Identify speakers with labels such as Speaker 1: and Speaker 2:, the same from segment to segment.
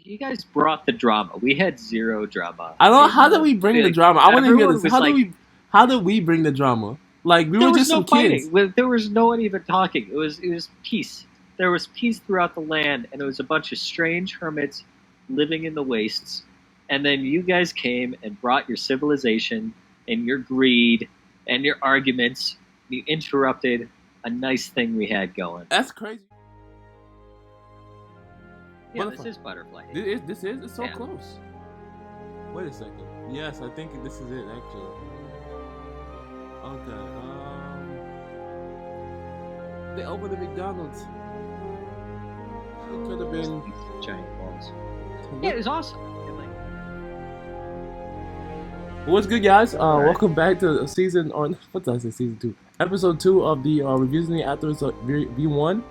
Speaker 1: You guys brought the drama. We had zero drama.
Speaker 2: I don't know, how did we bring the drama? I want to hear
Speaker 1: Everyone
Speaker 2: this.
Speaker 1: was
Speaker 2: How did we bring the drama? Like, we
Speaker 1: there
Speaker 2: were
Speaker 1: was
Speaker 2: just
Speaker 1: no
Speaker 2: some kids.
Speaker 1: fighting. There was no one even talking. It was peace. There was peace throughout the land, and it was a bunch of strange hermits living in the wastes. And then you guys came and brought your civilization and your greed and your arguments. You interrupted a nice thing we had going.
Speaker 2: That's crazy.
Speaker 1: Yeah, this is Butterfly.
Speaker 2: This is? It's so close. Wait a second. Yes, I think this is it, actually. Okay, they opened the McDonald's. It could have been
Speaker 1: giant balls. Yeah, it was awesome.
Speaker 2: What's good, guys? Welcome back to season, or what did I say? Season 2, episode 2 of the Revisting V1.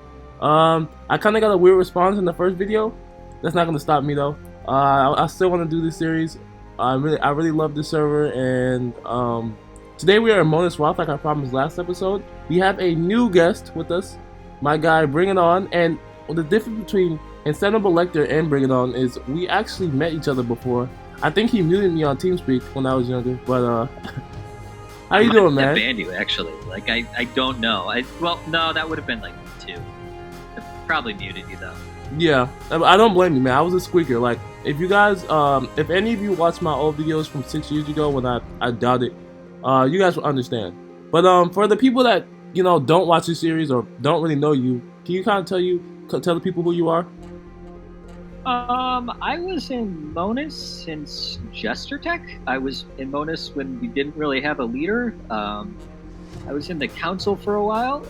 Speaker 2: I kind of got a weird response in the first video. That's not gonna stop me though. I still want to do this series. I really love this server, and today we are in MONAS Roth, like I promised last episode. We have a new guest with us, my guy Bring It On, and the difference between Understandably and Bring It On is we actually met each other before. I think he muted me on TeamSpeak when I was younger, but how you doing, man?
Speaker 1: I banned you, actually. Like, I don't know. Well, no, that would have been like 2. I probably muted you though.
Speaker 2: Yeah, I don't blame you, man. I was a squeaker. Like, if you guys, if any of you watch my old videos from 6 years ago when I doubt it, you guys will understand. But for the people that, you know, don't watch the series or don't really know you, can you kind of tell the people who you are?
Speaker 1: I was in MONAS since Jestertech. I was in MONAS when we didn't really have a leader. I was in the council for a while.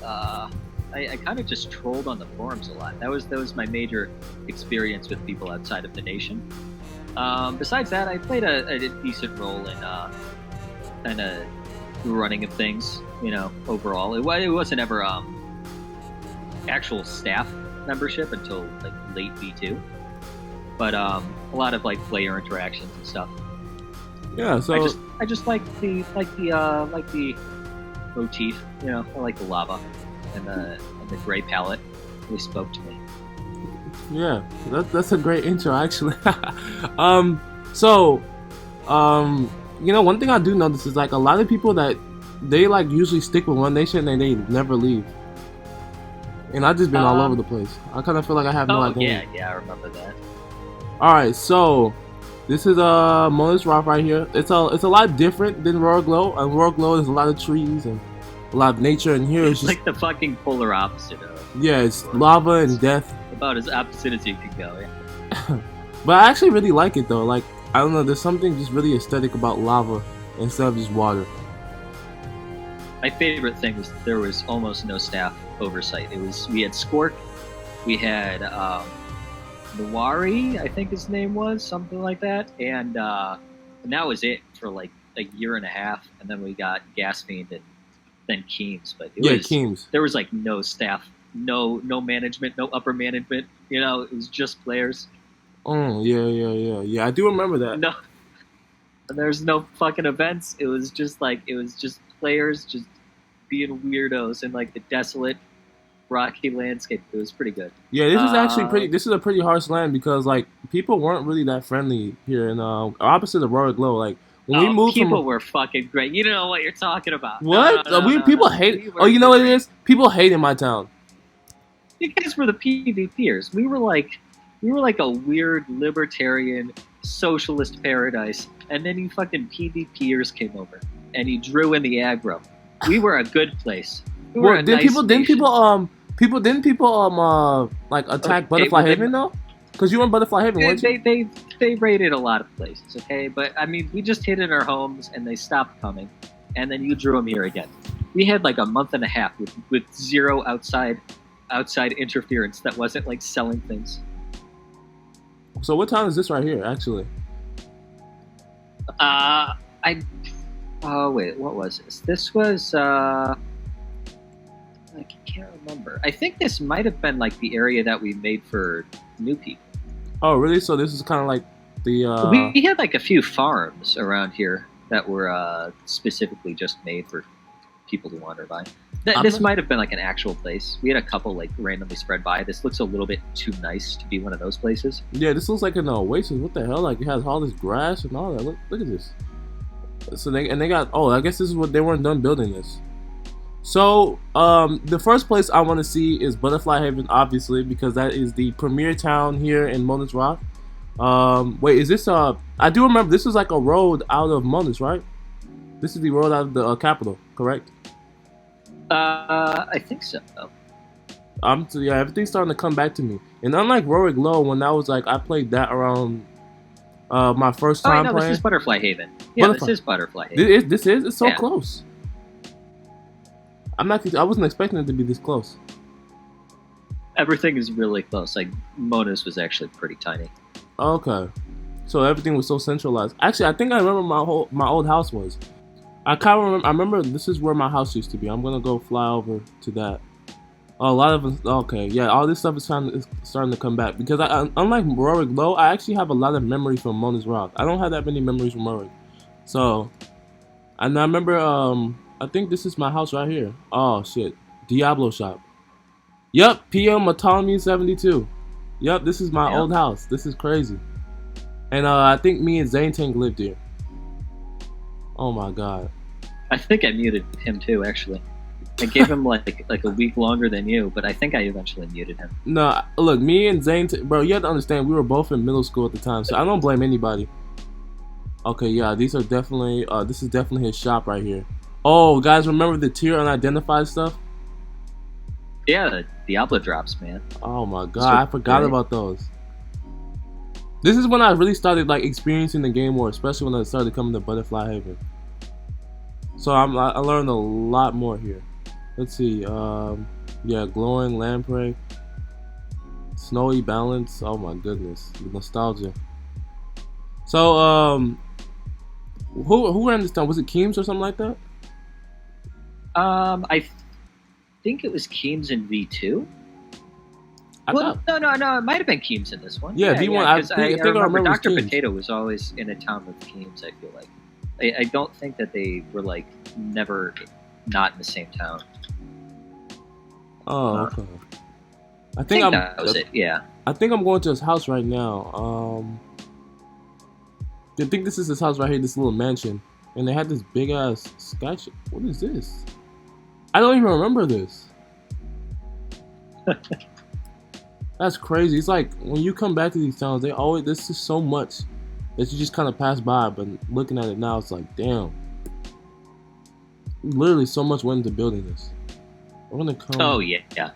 Speaker 1: I kind of just trolled on the forums a lot. That was my major experience with people outside of the nation. Besides that, I played a decent role in kind of running of things. You know, overall, it wasn't ever actual staff membership until like late V2. But a lot of like player interactions and stuff.
Speaker 2: Yeah, so
Speaker 1: I just like the motif. You know, I like the lava and the gray palette. Really spoke to me.
Speaker 2: Yeah, that's a great intro, actually. You know, one thing I do notice is like a lot of people that they like usually stick with one nation and they never leave. And I've just been all over the place. I kind of feel like I have no idea.
Speaker 1: Yeah, I remember that.
Speaker 2: Alright, so this is MONAS Roth right here. It's a lot different than Roreg Logh. And Roreg Logh is a lot of trees and a lot of nature, and here it's just
Speaker 1: like the fucking polar opposite of.
Speaker 2: Yeah, it's lava and death.
Speaker 1: About as opposite as you can go, yeah.
Speaker 2: But I actually really like it though. Like, I don't know, there's something just really aesthetic about lava instead of just water.
Speaker 1: My favorite thing was there was almost no staff oversight. We had Skork, we had Nawari, I think his name was, something like that, and that was it for like a year and a half, and then we got Gasfiend and then Keems. But
Speaker 2: Keems.
Speaker 1: There was like no staff, no management, no upper management. You know, it was just players.
Speaker 2: Oh yeah. I do remember that.
Speaker 1: No, there's no fucking events. It was just players just being weirdos in like the desolate, rocky landscape. It was pretty good.
Speaker 2: Yeah, this is actually this is a pretty harsh land because like people weren't really that friendly here, and opposite of Roreg Logh. Like when we moved,
Speaker 1: people were fucking great. You don't know what you're talking about.
Speaker 2: What? People hate. You know what it is? People hate in my town.
Speaker 1: You guys were the PvPers. We were like a weird libertarian socialist paradise, and then you fucking PvPers came over and you drew in the aggro. We were a good place. We were
Speaker 2: didn't people like attack Butterfly Haven though? Because you were in Butterfly Haven, weren't you?
Speaker 1: They raided a lot of places, okay? But I mean, we just hid in our homes and they stopped coming, and then you drew them here again. We had like a month and a half with zero outside interference that wasn't like selling things.
Speaker 2: So what town is this right here, actually?
Speaker 1: Oh wait, what was this? This was I can't remember. I think this might have been like the area that we made for new people.
Speaker 2: Oh really? So this is kind of like the
Speaker 1: we had like a few farms around here that were specifically just made for people to wander by. This might have been like an actual place. We had a couple like randomly spread by. This looks a little bit too nice to be one of those places.
Speaker 2: Yeah, this looks like an oasis. What the hell? Like it has all this grass and all that. Look at this. So they got. Oh, I guess this is what they weren't done building this. So the first place I want to see is Butterfly Haven, obviously, because that is the premier town here in MONAS Roth. Wait, is this I do remember this is like a road out of MONAS, right? This is the road out of the capital, correct?
Speaker 1: I think so.
Speaker 2: Yeah, everything's starting to come back to me. And unlike Roreg Logh, when I was like, I played that around my first time playing.
Speaker 1: This is Butterfly Haven. Yeah, this is Butterfly Haven.
Speaker 2: It's so close. I wasn't expecting it to be this close.
Speaker 1: Everything is really close. Like MONAS was actually pretty tiny.
Speaker 2: Okay, so everything was so centralized. Actually, I think I remember my old house was. I remember this is where my house used to be. I'm gonna go fly over to that. A lot of us. Okay, yeah, all this stuff is starting to come back because unlike Roreg Logh, I actually have a lot of memories from MONAS Roth. I don't have that many memories from Roreg. So, and I remember. I think this is my house right here. Oh shit, Diablo shop. Yep, PM Autonomy 72. Yep, this is my old house. This is crazy. And I think me and Zane Tank lived here. Oh my god.
Speaker 1: I think I muted him too, actually. I gave him like a week longer than you, but I think I eventually muted him.
Speaker 2: No, look, me and Zane, bro, you have to understand, we were both in middle school at the time, so I don't blame anybody. Okay, yeah, these are definitely, this is definitely his shop right here. Oh, guys, remember the tier unidentified stuff?
Speaker 1: Yeah, the Diablo drops, man.
Speaker 2: Oh my god, I forgot about those. This is when I really started like experiencing the game more, especially when I started coming to Butterfly Haven. So I learned a lot more here. Let's see, yeah, glowing lamprey, snowy balance. Oh my goodness, the nostalgia. So who ran this town? Was it Keems or something like that?
Speaker 1: I think it was Keems in V2. No, it might have been Keems in this one.
Speaker 2: Yeah, V1.
Speaker 1: Yeah,
Speaker 2: I think I remember
Speaker 1: Dr. Potato was always in a town with Keems, I feel like. I don't think that they were like never not in the same town.
Speaker 2: Oh, okay. I
Speaker 1: think that was it, yeah.
Speaker 2: I think I'm going to his house right now. I think this is his house right here, this little mansion. And they had this big ass sky ship. What is this? I don't even remember this. That's crazy. It's like when you come back to these towns, there's just so much that you just kind of pass by, but looking at it now, it's like, damn. Literally so much went into building this. I'm gonna come.
Speaker 1: Oh, yeah.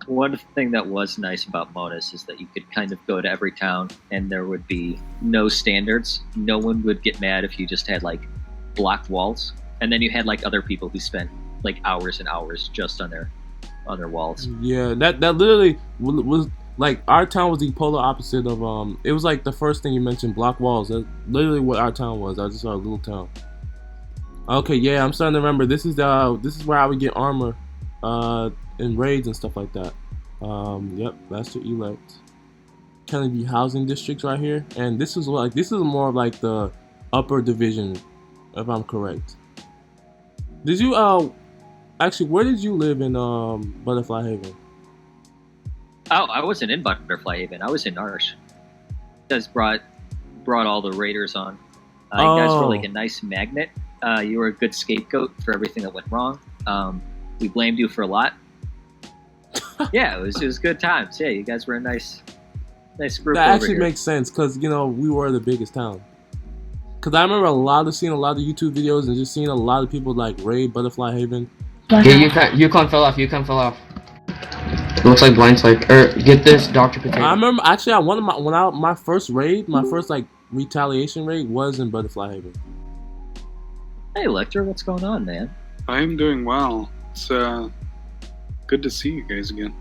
Speaker 1: One thing that was nice about MONAS is that you could kind of go to every town and there would be no standards. No one would get mad if you just had like block walls. And then you had like other people who spent like hours and hours just on their walls.
Speaker 2: Yeah, that literally was like our town was the polar opposite of it was like the first thing you mentioned, block walls. That's literally what our town was. That's just our little town. Okay, yeah, I'm starting to remember. This is where I would get armor in raids and stuff like that. Yep, Master Elect. Kennedy housing districts right here, and this is more of like the upper division, if I'm correct. Did you actually, where did you live in Butterfly Haven?
Speaker 1: Oh, I wasn't in Butterfly Haven. I was in Arsh. You guys brought all the raiders on. You guys were like a nice magnet. You were a good scapegoat for everything that went wrong. We blamed you for a lot. Yeah, it was good times. Yeah, you guys were a nice group.
Speaker 2: That actually makes sense because we were the biggest town. Because I remember seeing a lot of YouTube videos and just seeing a lot of people like raid Butterfly Haven.
Speaker 3: Yeah, Yukon fell off. It looks like blind spike. Get this, Dr. Potato.
Speaker 2: I remember actually my first raid, my first like retaliation raid was in Butterfly Haven.
Speaker 1: Hey Lecter, what's going on, man?
Speaker 4: I am doing well. It's good to see you guys again.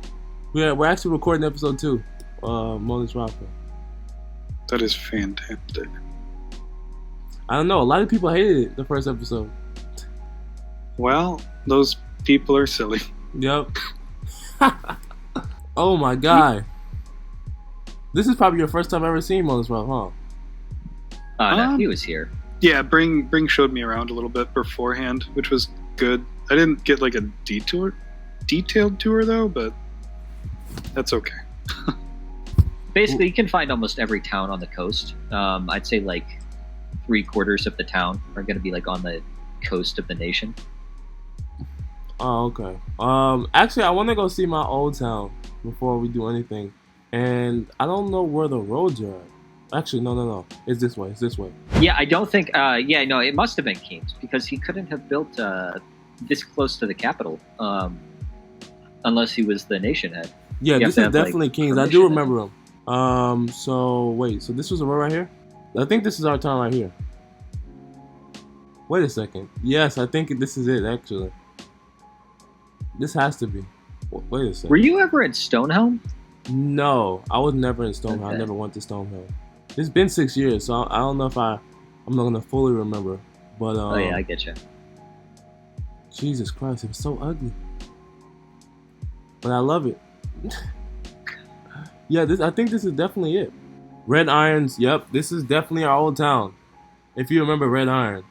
Speaker 2: Yeah, we're actually recording episode 2, MONAS Roth.
Speaker 4: That is fantastic.
Speaker 2: I don't know, a lot of people hated it, the first episode.
Speaker 4: Well, those people are silly.
Speaker 2: Yep. Oh my god. This is probably your first time ever seeing MONAS Roth, huh?
Speaker 1: No, he was here.
Speaker 4: Yeah, Bring showed me around a little bit beforehand, which was good. I didn't get like a detailed tour though, but that's okay.
Speaker 1: Basically, you can find almost every town on the coast. I'd say like 3/4 of the town are going to be like on the coast of the nation.
Speaker 2: Oh, okay. Actually, I want to go see my old town before we do anything, and I don't know where the roads are at. Actually, no. It's this way. It's this way.
Speaker 1: Yeah, I don't think. Yeah, no, it must have been Keen's because he couldn't have built this close to the capital unless he was the nation head.
Speaker 2: Yeah,
Speaker 1: You
Speaker 2: this
Speaker 1: have
Speaker 2: is
Speaker 1: to have,
Speaker 2: definitely
Speaker 1: like,
Speaker 2: Kings. I do
Speaker 1: permission.
Speaker 2: remember him. So wait, so this was the road right here? I think this is our town right here. Wait a second. Yes, I think this is it actually. This has to be. Wait a second.
Speaker 1: Were you ever in Stonehelm?
Speaker 2: No, I was never in Stonehill. I
Speaker 1: Okay.
Speaker 2: never went to Stonehill. It's been 6 years, so I don't know if I'm not gonna fully remember. But
Speaker 1: Oh yeah, I get you.
Speaker 2: Jesus Christ, it was so ugly. But I love it. Yeah, I think this is definitely it. Red Irons, yep, this is definitely our old town. If you remember Red Iron.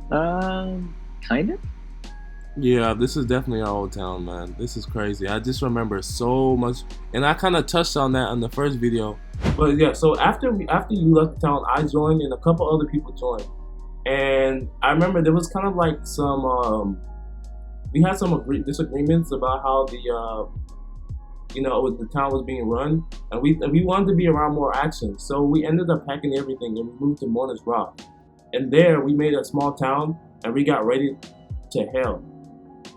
Speaker 1: Kind of.
Speaker 2: Yeah, this is definitely our old town, man. This is crazy. I just remember so much, and I kind of touched on that in the first video. But yeah, so after you left the town, I joined, and a couple other people joined. And I remember there was kind of like some, we had some disagreements about how the, the town was being run, and we wanted to be around more action. So we ended up packing everything, and we moved to MONAS Roth. And there, we made a small town, and we got ready to hell.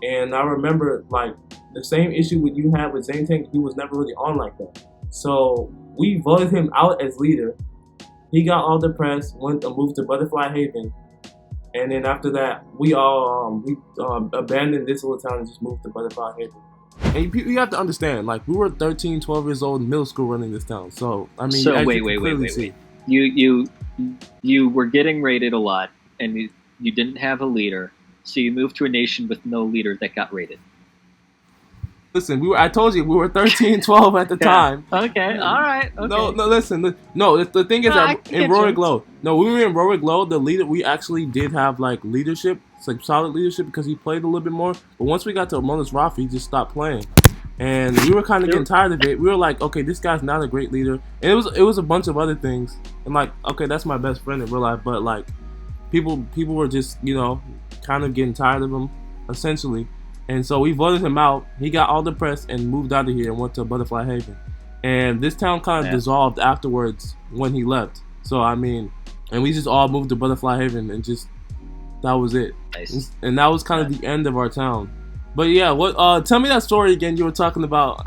Speaker 2: And I remember, like, the same issue with you had with Zane Tank, he was never really on like that. So we voted him out as leader. He got all depressed, went and moved to Butterfly Haven. And then after that, we all abandoned this little town and just moved to Butterfly Haven. And you have to understand, like, we were 13, 12 years old in middle school running this town. So, I mean,
Speaker 1: So wait. You were getting raided a lot, and you didn't have a leader. So you moved to a nation with no leader that got raided.
Speaker 2: Listen, I told you, we were 13, 12 at the time.
Speaker 1: Okay, all right. Okay.
Speaker 2: No, listen. No, the thing is that in Roreg Logh, no, we were in Roreg Logh, the leader, we actually did have, like, leadership. It's, like, solid leadership because he played a little bit more. But once we got to MONAS Roth, he just stopped playing. And we were kind of getting tired of it. We were like, okay, this guy's not a great leader. And it was a bunch of other things. And, like, okay, that's my best friend in real life. But, like, people were just, kind of getting tired of him, essentially. And so we voted him out. He got all depressed and moved out of here and went to Butterfly Haven. And this town kind of dissolved afterwards when he left. So, I mean, and we just all moved to Butterfly Haven and just, that was it.
Speaker 1: Nice.
Speaker 2: And that was kind of the end of our town. But yeah, tell me that story again you were talking about.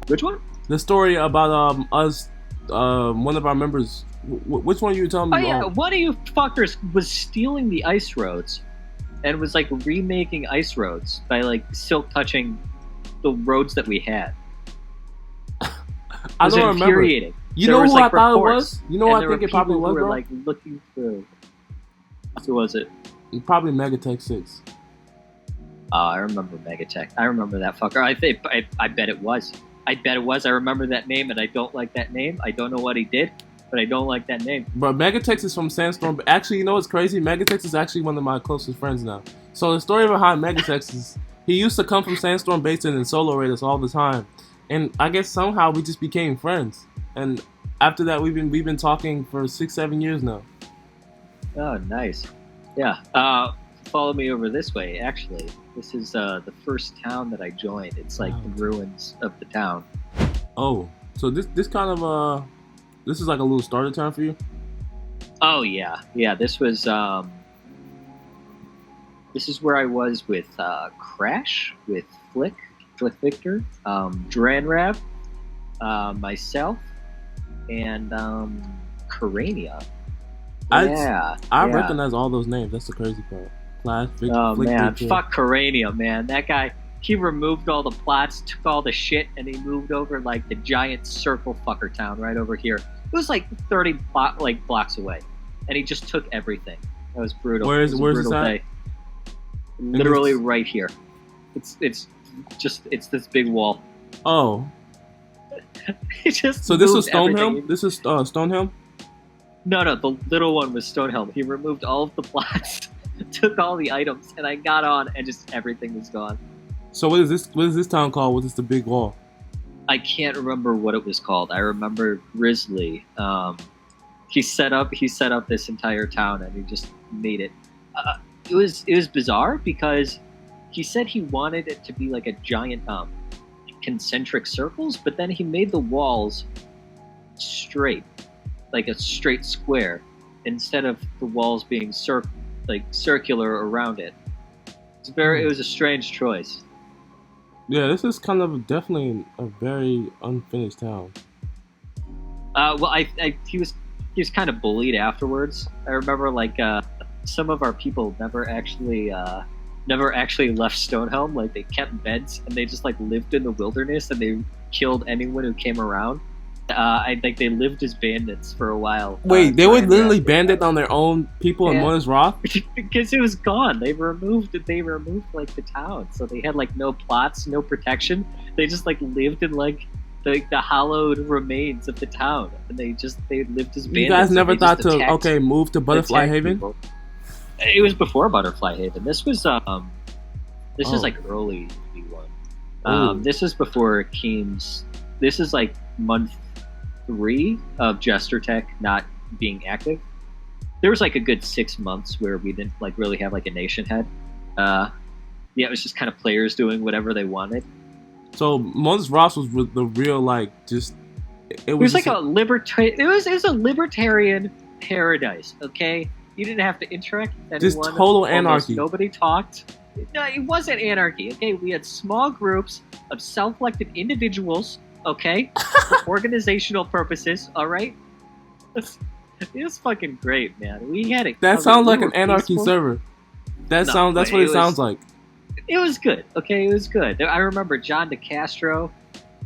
Speaker 1: Which one?
Speaker 2: The story about us, one of our members. Which one you were telling me?
Speaker 1: Oh yeah, one of you fuckers was stealing the ice roads and was like remaking ice roads by like silk touching the roads that we had.
Speaker 2: I don't remember.
Speaker 1: Infuriating.
Speaker 2: You know who I thought it was? You know what I think it probably was, bro?
Speaker 1: Like looking through. Who was it?
Speaker 2: Probably Megatech 6.
Speaker 1: I remember Megatech. I remember that fucker. I bet it was. I bet it was. I remember that name, and I don't like that name. I don't know what he did, but I don't like that name.
Speaker 2: But Megatex is from Sandstorm. Actually, you know what's crazy? Megatex is actually one of my closest friends now. So the story behind Megatex is he used to come from Sandstorm Basin and solo raid us all the time. And I guess somehow we just became friends. And after that, we've been talking for 6-7 years now.
Speaker 1: Oh, nice. Yeah. Follow me over this way, actually. This is the first town that I joined. It's like the ruins of the town.
Speaker 2: Oh, so this kind of this is like a little starter town for you?
Speaker 1: Oh yeah. This was this is where I was with Crash, with Flick Victor, Dranrav, myself, and Karania.
Speaker 2: I recognize all those names. That's the crazy part. Flick
Speaker 1: man,
Speaker 2: Victor.
Speaker 1: fuck Karania, man. That guy, he removed all the plots, took all the shit, and he moved over like the giant circle fucker town right over here. It was like 30 blocks away, and he just took everything. That was brutal.
Speaker 2: Where's this at?
Speaker 1: Literally right here. It's this big wall.
Speaker 2: Oh.
Speaker 1: He just
Speaker 2: so this is
Speaker 1: moved
Speaker 2: Stonehelm?
Speaker 1: everything.
Speaker 2: This is Stonehelm?
Speaker 1: No, the little one was Stonehelm. He removed all of the plots took all the items, and I got on, and just everything was gone.
Speaker 2: So what is this? What is this town called? What is the big wall?
Speaker 1: I can't remember what it was called. I remember Grizzly. He set up this entire town, and he just made it. It was bizarre because he said he wanted it to be like a giant concentric circles, but then he made the walls straight, like a straight square, instead of the walls being circular around it. It was a strange choice.
Speaker 2: Yeah, this is kind of definitely a very unfinished town.
Speaker 1: Well, he was kind of bullied afterwards. I remember some of our people never actually left Stonehelm. Like they kept beds and they just lived in the wilderness and they killed anyone who came around. I think they lived as bandits for a while.
Speaker 2: Wait, they were literally bandit on their own people in MONAS Roth?
Speaker 1: Because it was gone. They removed the town, so they had no plots, no protection. They just lived in the hallowed remains of the town, and they lived as bandits.
Speaker 2: You guys never thought to move to Butterfly Haven?
Speaker 1: People. It was before Butterfly Haven. This was early V1. This is before Keem's. This is month 3 of Jester Tech not being active. There was a good 6 months where we didn't really have a nation head. It was just kind of players doing whatever they wanted.
Speaker 2: So MONAS Roth was the real it was
Speaker 1: a libertarian. It was a libertarian paradise. Okay, you didn't have to interact with anyone.
Speaker 2: Just total anarchy.
Speaker 1: Nobody talked. No, it wasn't anarchy. Okay, we had small groups of self-elected individuals. Okay, for organizational purposes. All right, it was fucking great, man. We had it.
Speaker 2: That sounds like an anarchy server. That's what it sounds like.
Speaker 1: It was good. Okay, it was good. I remember John DeCastro.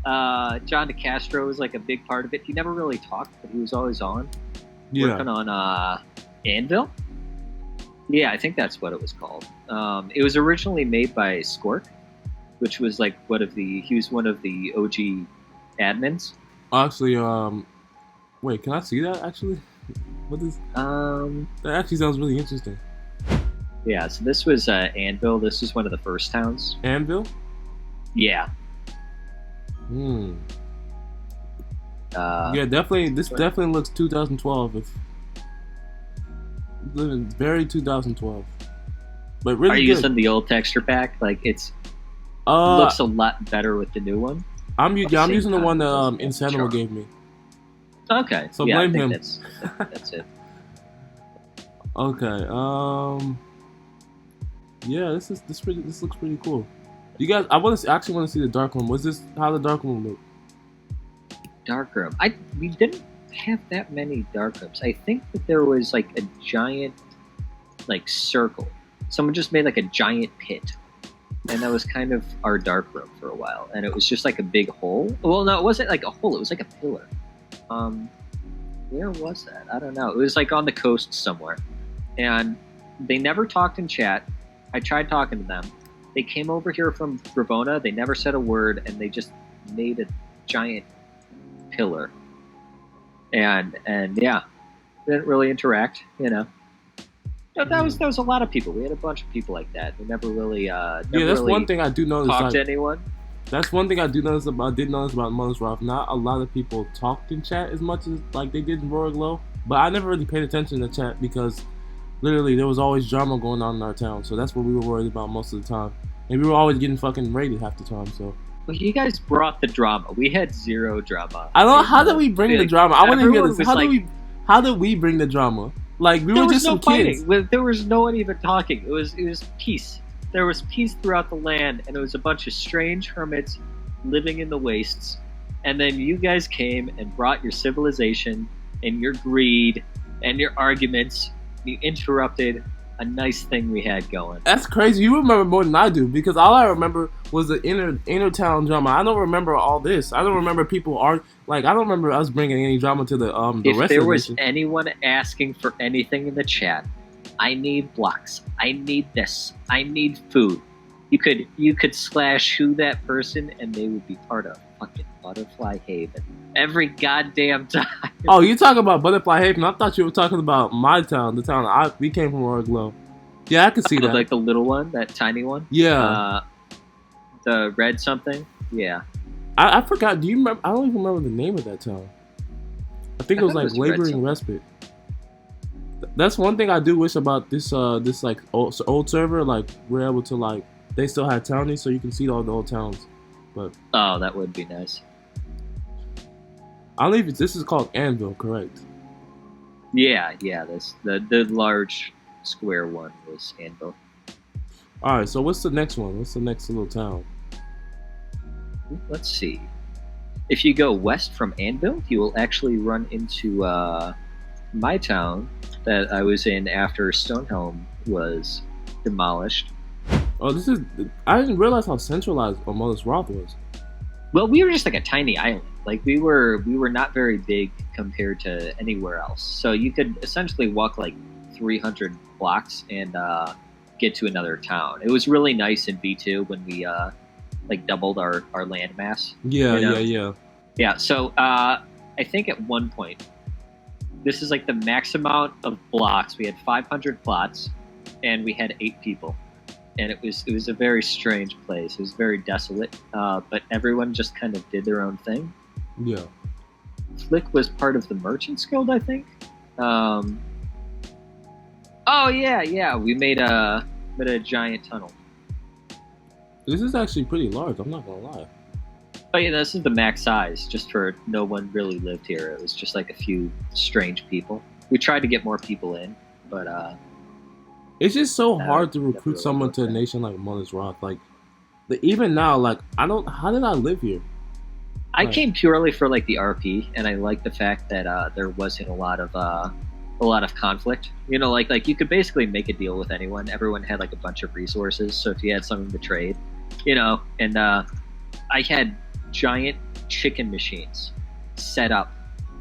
Speaker 1: John DeCastro was a big part of it. He never really talked, but he was always on.
Speaker 2: Yeah.
Speaker 1: Working on Anvil. Yeah, I think that's what it was called. It was originally made by Squirk, which was he was one of the OG admins.
Speaker 2: Actually, wait, can I see that actually? What is that actually sounds really interesting.
Speaker 1: Yeah, so this was Anvil. This was one of the first towns.
Speaker 2: Anvil?
Speaker 1: Yeah.
Speaker 2: Yeah, definitely. This definitely looks 2012. Very 2012. But really,
Speaker 1: are you
Speaker 2: good.
Speaker 1: Using the old texture pack? It's looks a lot better with the new one.
Speaker 2: I'm using the one that Understandably gave me.
Speaker 1: Okay.
Speaker 2: So blame him.
Speaker 1: That's it.
Speaker 2: Okay. Yeah, this looks pretty cool. You guys, I actually want to see the dark room. How the dark room look?
Speaker 1: Dark room. We didn't have that many dark rooms. I think that there was a giant circle. Someone just made a giant pit. And that was kind of our dark room for a while. And it was just a big hole. Well, no, it wasn't a hole. It was a pillar. Where was that? I don't know. It was on the coast somewhere. And they never talked in chat. I tried talking to them. They came over here from Vrovona. They never said a word, and they just made a giant pillar. And yeah, didn't really interact, But that was a lot of people. We had a bunch of people like that. We never really
Speaker 2: that's one thing I do notice.
Speaker 1: Talk to anyone.
Speaker 2: That's one thing I did notice about MONAS Roth. Not a lot of people talked in chat as much as they did in Roreg Logh. But I never really paid attention to chat because literally there was always drama going on in our town. So that's what we were worried about most of the time. And we were always getting fucking raided half the time. So.
Speaker 1: Well, you guys brought the drama. We had zero drama.
Speaker 2: I don't know. How did we bring the drama? I want to hear this. How did we bring the drama? We were just some kids.
Speaker 1: There was no one even talking. It was peace. There was peace throughout the land, and it was a bunch of strange hermits living in the wastes. And then you guys came and brought your civilization and your greed and your arguments. You interrupted a nice thing we had going.
Speaker 2: That's crazy. You remember more than I do because all I remember was the inner town drama. I don't remember all this. I don't remember people I don't remember us bringing any drama to the rest of the nation.
Speaker 1: If there was anyone asking for anything in the chat, I need blocks. I need this. I need food. You could slash who that person and they would be part of fucking Butterfly Haven every goddamn time.
Speaker 2: Oh, you talking about Butterfly Haven? I thought you were talking about my town, the town we came from, Roreg Logh. Yeah, I can see that.
Speaker 1: Like the little one, that tiny one.
Speaker 2: Yeah.
Speaker 1: The red something. Yeah.
Speaker 2: I forgot. Do you remember? I don't even remember the name of that town. I think it was like Laboring Respite. That's one thing I do wish about this this like old server. Like we're able to like they still have townies, so you can see all the old towns. But
Speaker 1: that would be nice.
Speaker 2: I don't know if this is called Anvil, correct?
Speaker 1: Yeah. This the large square one was Anvil.
Speaker 2: All right. So what's the next one? What's the next little town?
Speaker 1: Let's see. If you go west from Anvil, you will actually run into my town that I was in after Stonehelm was demolished.
Speaker 2: Oh, this is. I didn't realize how centralized MONAS Roth was.
Speaker 1: Well, we were just like a tiny island. Like we were not very big compared to anywhere else. So you could essentially walk like 300 blocks and get to another town. It was really nice in V2 when we like doubled our land mass.
Speaker 2: Yeah,
Speaker 1: you know?
Speaker 2: yeah.
Speaker 1: So I think at one point, this is like the max amount of blocks. We had 500 plots, and we had 8 people, and it was a very strange place. It was very desolate, but everyone just kind of did their own thing.
Speaker 2: Yeah.
Speaker 1: Flick was part of the Merchants Guild, I think. Oh yeah. We made a giant tunnel.
Speaker 2: This is actually pretty large. I'm not gonna lie.
Speaker 1: Oh yeah, this is the max size. Just for no one really lived here. It was just like a few strange people. We tried to get more people in, but
Speaker 2: it's just so hard to recruit someone to a nation like MONAS Roth. Like, even now, like how did I live here?
Speaker 1: I came purely for like the RP, and I like the fact that there wasn't a lot of conflict. You know, like you could basically make a deal with anyone. Everyone had like a bunch of resources, so if you had something to trade, you know, and I had giant chicken machines set up,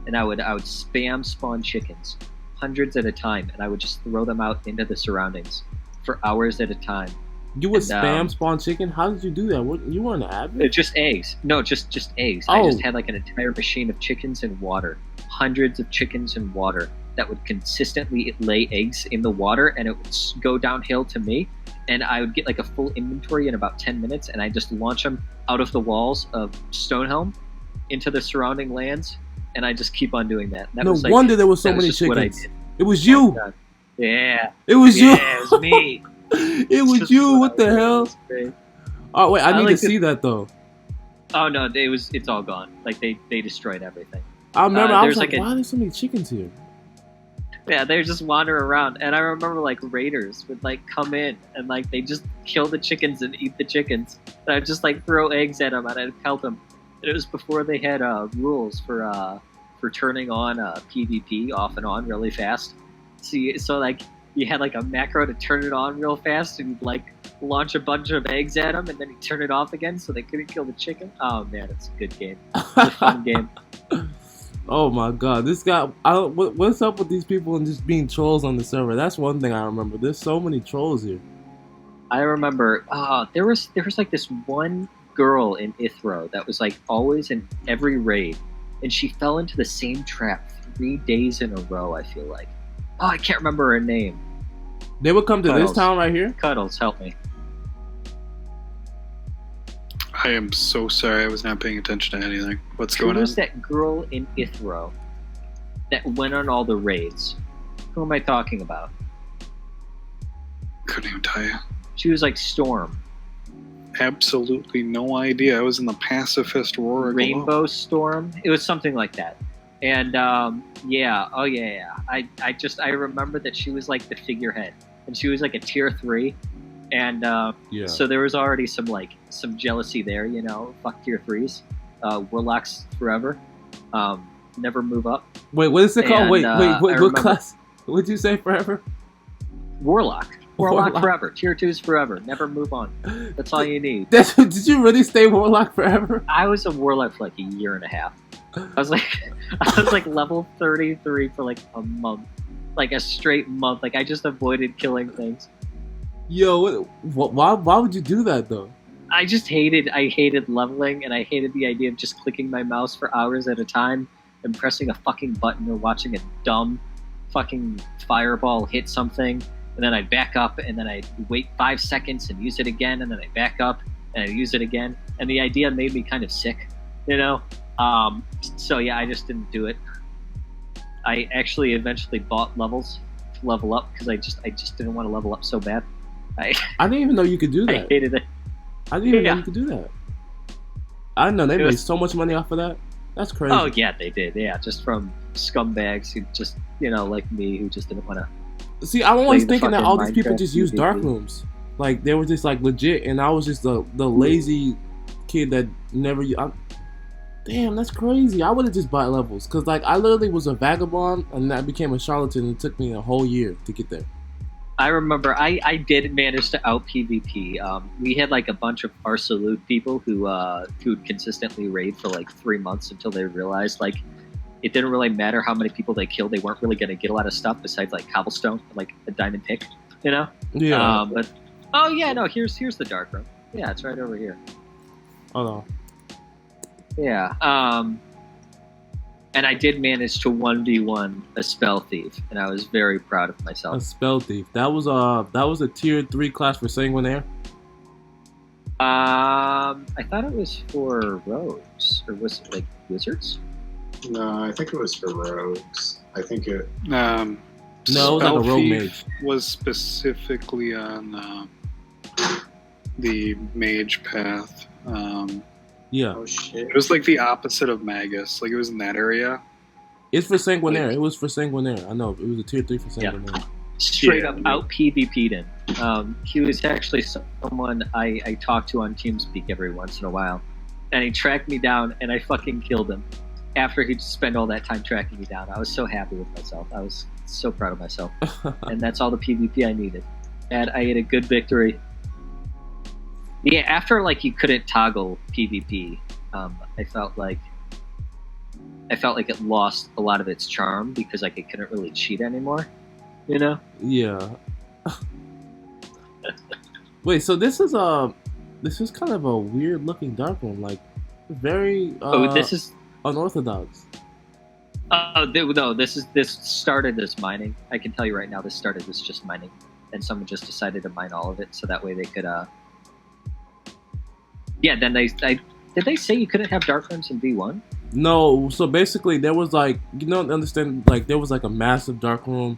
Speaker 1: and I would spam spawn chickens, hundreds at a time, and I would just throw them out into the surroundings for hours at a time.
Speaker 2: You would spam spawn chicken? How did you do that? What, you weren't an admin?
Speaker 1: Just eggs. No, just eggs.
Speaker 2: Oh.
Speaker 1: I just had like an entire machine of chickens and water, hundreds of chickens and water that would consistently lay eggs in the water, and it would go downhill to me, and I would get like a full inventory in about 10 minutes, and I just launch them out of the walls of Stonehelm into the surrounding lands, and I just keep on doing that.
Speaker 2: No wonder there was so many chickens. It was you.
Speaker 1: Oh, yeah.
Speaker 2: It was you.
Speaker 1: Yeah, it was me.
Speaker 2: It was you. What the hell? Oh wait, I need to see that though.
Speaker 1: Oh no, it's all gone. Like they destroyed everything.
Speaker 2: I remember I was like, why are there so many chickens here?
Speaker 1: Yeah, they just wander around, and I remember like raiders would like come in and like they just kill the chickens and eat the chickens. And I'd just like throw eggs at them and I'd pelt them. And it was before they had rules for turning on PvP off and on really fast. So like you had like a macro to turn it on real fast, and you'd like launch a bunch of eggs at them, and then you turn it off again so they couldn't kill the chicken. Oh man, it's a good game. It's a fun game.
Speaker 2: Oh my god, this guy! What's up with these people and just being trolls on the server? That's one thing I remember. There's so many trolls here.
Speaker 1: I remember there was like this one girl in Ithero that was like always in every raid, and she fell into the same trap 3 days in a row. I feel like. Oh, I can't remember her name.
Speaker 2: They would come to this town right here?
Speaker 1: Cuddles, help me.
Speaker 4: I am so sorry. I was not paying attention to anything. What's going on?
Speaker 1: Who was that girl in Ithero that went on all the raids? Who am I talking about?
Speaker 4: Couldn't even tell you.
Speaker 1: She was like Storm.
Speaker 4: Absolutely no idea. I was in the pacifist Roreg Logh.
Speaker 1: Rainbow Storm? It was something like that. And yeah. I remember that she was like the figurehead, and she was like a tier 3, and so there was already some jealousy there, you know. Fuck tier 3s, warlocks forever, never move up.
Speaker 2: Wait, what is it called? Wait, what class? What'd you say? Forever?
Speaker 1: Warlock forever. Tier 2s forever. Never move on. That's all you need.
Speaker 2: Did you really stay warlock forever?
Speaker 1: I was a warlock for like a year and a half. I was like level 33 for like a month, like a straight month. Like I just avoided killing things.
Speaker 2: Yo, why would you do that though?
Speaker 1: I hated leveling, and I hated the idea of just clicking my mouse for hours at a time and pressing a fucking button or watching a dumb fucking fireball hit something and then I'd back up, and then I'd wait 5 seconds and use it again, and then I'd back up and I'd use it again. And the idea made me kind of sick, you know? So yeah, I just didn't do it. I actually eventually bought levels to level up because I just didn't want to level up so bad. I
Speaker 2: didn't even know you could do that.
Speaker 1: I hated it.
Speaker 2: I didn't even know you could do that. I didn't know they made so much money off of that. That's crazy.
Speaker 1: Oh yeah, they did. Yeah, just from scumbags who just, like me, who just didn't want to.
Speaker 2: See, I was thinking that all these people just use dark rooms. Like, they were just like legit, and I was just the lazy kid that never. Damn, that's crazy. I would have just bought levels, because like I literally was a vagabond, and I became a charlatan, and it took me a whole year to get there.
Speaker 1: I remember I did manage to out PvP. We had like a bunch of Ar-Selukk people who'd consistently raid for like 3 months until they realized like it didn't really matter how many people they killed. They weren't really going to get a lot of stuff besides like cobblestone, like a diamond pick, Yeah. But oh yeah, no. Here's the dark room. Yeah, it's right over here.
Speaker 2: Oh no.
Speaker 1: Yeah. And I did manage to 1v1 a spell thief, and I was very proud of myself.
Speaker 2: A spell thief. That was a tier 3 class for Sanguinaire.
Speaker 1: I thought it was for rogues, or was it like wizards?
Speaker 5: No, I think it was for rogues. I think it.
Speaker 2: No, it was like a rogue mage.
Speaker 4: Was specifically on the mage path.
Speaker 2: Yeah.
Speaker 5: Oh shit.
Speaker 4: It was like the opposite of Magus. Like it was in that area.
Speaker 2: It's for Sanguinaire. It was for Sanguinaire. I know. It was a tier 3 for Sanguinaire.
Speaker 1: Yeah. Straight up out PvP'd him. He was actually someone I talked to on TeamSpeak every once in a while. And he tracked me down, and I fucking killed him. After he'd spent all that time tracking me down. I was so happy with myself. I was so proud of myself. And that's all the PvP I needed. And I had a good victory. Yeah, after like you couldn't toggle PvP, I felt like it lost a lot of its charm because like it couldn't really cheat anymore,
Speaker 2: Yeah. Wait, so this is kind of a weird looking dark room, like very
Speaker 1: this is
Speaker 2: unorthodox.
Speaker 1: No, this started as mining. I can tell you right now, this started as just mining, and someone just decided to mine all of it so that way they could Yeah, then did they say you couldn't have dark rooms in V1?
Speaker 2: No, so basically there was like, understand, like there was like a massive dark room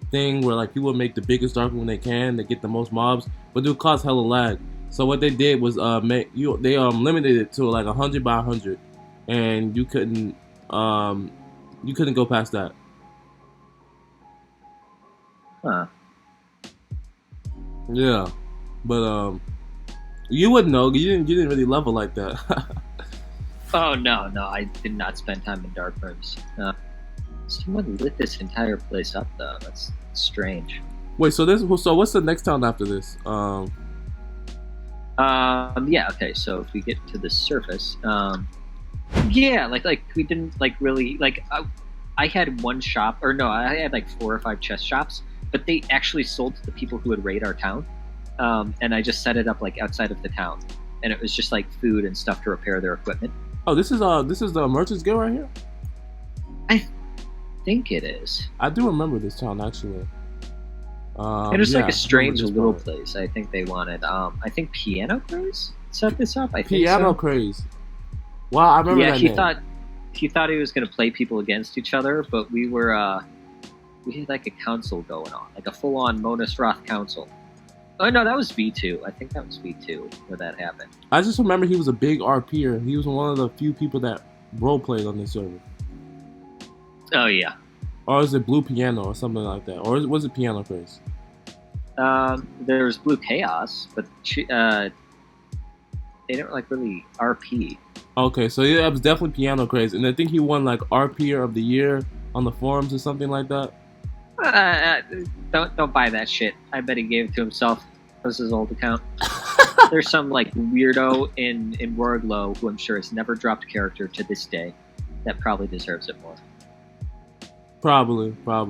Speaker 2: thing where like people would make the biggest dark room they can to get the most mobs, but it would cause hella lag. So what they did was they limited it to like 100 by 100, and you couldn't go past that.
Speaker 1: Huh.
Speaker 2: Yeah, but you wouldn't know. You didn't really level like that.
Speaker 1: Oh no, I did not spend time in dark rooms. Someone lit this entire place up though. That's strange.
Speaker 2: Wait, so what's the next town after this?
Speaker 1: Yeah, okay. So if we get to the surface, yeah, like we didn't like really like. I had one shop, or no, I had like 4 or 5 chest shops, but they actually sold to the people who would raid our town. And I just set it up like outside of the town, and it was just like food and stuff to repair their equipment.
Speaker 2: Oh, this is the Merchants Guild right here?
Speaker 1: I think it is.
Speaker 2: I do remember this town actually.
Speaker 1: It was like a strange little place. I think they wanted. I think Piano Craze set this up. I think
Speaker 2: Piano Craze. Wow, I remember that name.
Speaker 1: He thought he was going to play people against each other, but we had like a council going on, like a full-on MONAS Roth council. Oh no, that was V2. I think that was V2 where that happened.
Speaker 2: I just remember he was a big RPer. He was one of the few people that role-played on this server.
Speaker 1: Oh yeah.
Speaker 2: Or is it Blue Piano or something like that? Or was it Piano Craze?
Speaker 1: There was Blue Chaos, but they didn't like really RP.
Speaker 2: Okay, so yeah, it was definitely Piano Craze, and I think he won like RPer of the year on the forums or something like that.
Speaker 1: Don't buy that shit. I bet he gave it to himself. That was his old account. There's some like weirdo in Roreg Logh who I'm sure has never dropped character to this day that probably deserves it more.
Speaker 2: Probably. Well,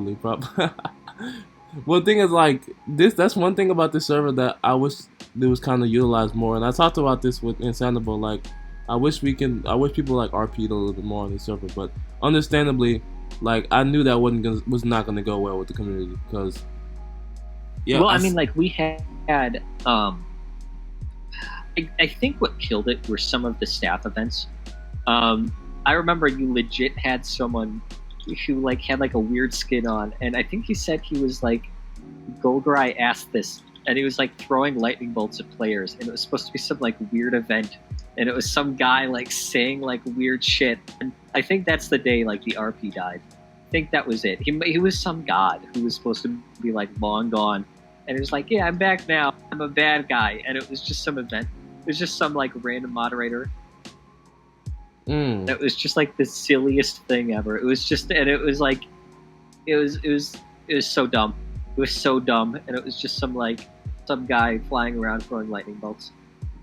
Speaker 2: the thing is, like, that's one thing about this server that I wish it was kind of utilized more. And I talked about this with Understandably. Like, I wish people like RP'd a little bit more on this server. But understandably, like, I knew that was not gonna go well with the community because Yeah.
Speaker 1: Well, I mean, like we had I think what killed it were some of the staff events. I remember you legit had someone who like had like a weird skin on, and I think he said he was like Golgari asked this, and he was like throwing lightning bolts at players, and it was supposed to be some like weird event, and it was some guy like saying like weird shit. And I think that's the day like the RP died. I think that was it. He was some god who was supposed to be like long gone, and he was like, "Yeah, I'm back now. I'm a bad guy," and it was just some event. It was just some like random moderator. It was just like the silliest thing ever. It was just, and it was like, it was so dumb. It was so dumb, and it was just some guy flying around throwing lightning bolts.